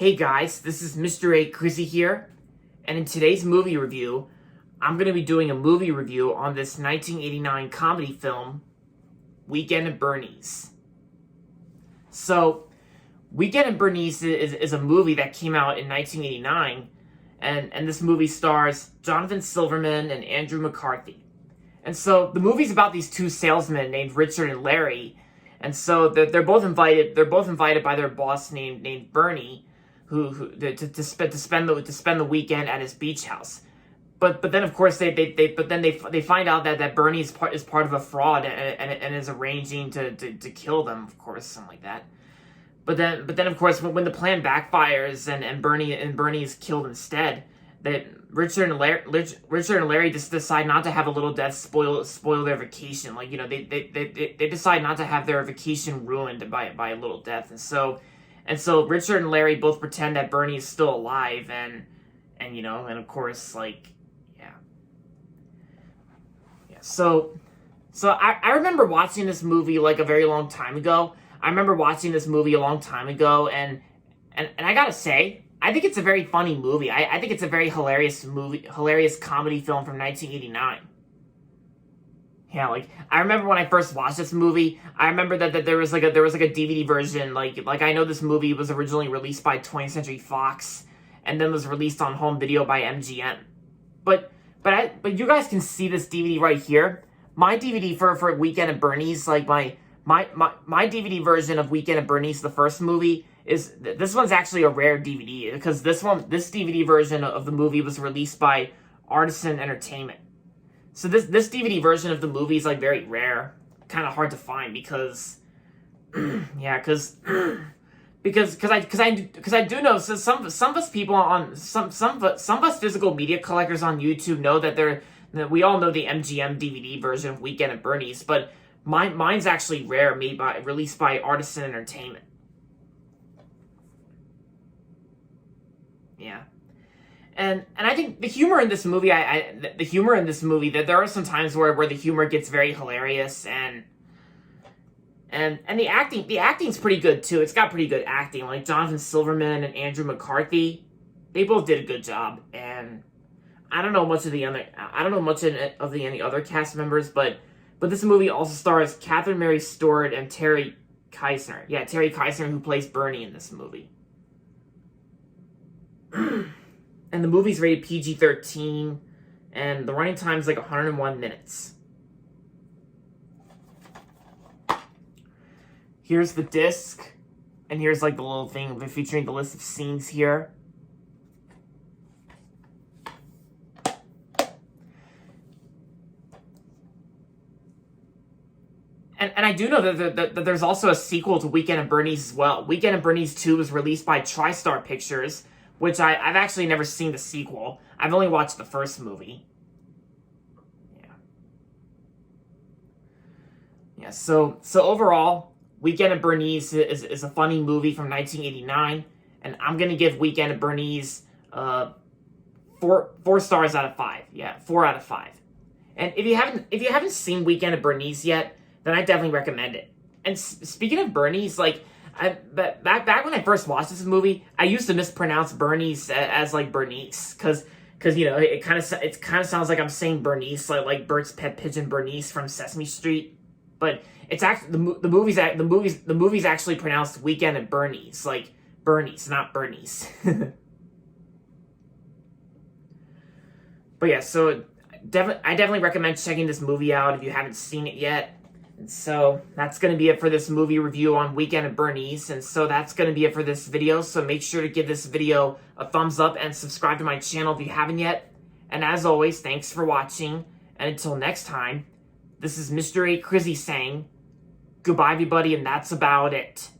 Hey guys, this is Mr. A. Crizzy here, and in today's movie review, I'm going to be doing a movie review on this 1989 comedy film, Weekend at Bernie's. So, Weekend at Bernie's is a movie that came out in 1989, and this movie stars Jonathan Silverman and Andrew McCarthy. And so, the movie's about these two salesmen named Richard and Larry, and so they're both invited by their boss named Bernie, to spend the weekend at his beach house. But then of course they find out that Bernie is part of a fraud and is arranging to kill them, of course, something like that. But then of course when the plan backfires and Bernie is killed instead, that Richard and Larry just decide not to have a little death spoil their vacation. Like, you know, they decide not to have their vacation ruined by a little death. And so Richard and Larry both pretend that Bernie is still alive, and of course, like, yeah. So I remember watching this movie like a very long time ago. And I gotta say, I think it's a very funny movie. I think it's a very hilarious comedy film from 1989. Yeah, like, I remember when I first watched this movie, I remember that there was like a DVD version, like I know this movie was originally released by 20th Century Fox, and then was released on home video by MGM. But you guys can see this DVD right here. My DVD for Weekend at Bernie's, like my DVD version of Weekend at Bernie's, the first movie, this one's actually a rare DVD, because this DVD version of the movie was released by Artisan Entertainment. So this DVD version of the movie is like very rare, kind of hard to find, because yeah, because I do know, so some of us people on some of us physical media collectors on YouTube know that we all know the MGM DVD version of Weekend at Bernie's, but mine's actually rare, released by Artisan Entertainment. Yeah. And I think the humor in this movie, that there are some times where the humor gets very hilarious, and the acting's pretty good too. It's got pretty good acting. Like Jonathan Silverman and Andrew McCarthy, they both did a good job. And I don't know much of any other cast members, but this movie also stars Catherine Mary Stewart and Terry Keisner. Yeah, Terry Keisner, who plays Bernie in this movie. And the movie's rated PG-13, and the running time's like 101 minutes. Here's the disc, and here's like the little thing featuring the list of scenes here. And I do know that there's also a sequel to Weekend at Bernie's as well. Weekend at Bernie's 2 was released by TriStar Pictures, which I've actually never seen the sequel. I've only watched the first movie. Yeah, so overall, Weekend at Bernie's is a funny movie from 1989, and I'm gonna give Weekend at Bernie's 4 stars out of 5. Yeah, 4 out of 5. And if you haven't seen Weekend at Bernie's yet, then I definitely recommend it. And speaking of Bernie's, like, back when I first watched this movie, I used to mispronounce Bernie's as like Bernice, because you know, it kind of sounds like I'm saying Bernice, like Bert's pet pigeon Bernice from Sesame Street. But it's actually the movie's actually pronounced Weekend at Bernie's, like Bernice, not Bernice. But yeah, so I definitely recommend checking this movie out if you haven't seen it yet. So that's going to be it for this movie review on Weekend at Bernie's, and so that's going to be it for this video. So make sure to give this video a thumbs up and subscribe to my channel if you haven't yet. And as always, thanks for watching, and until next time, this is Mr. A. Crizzy saying goodbye, everybody, and that's about it.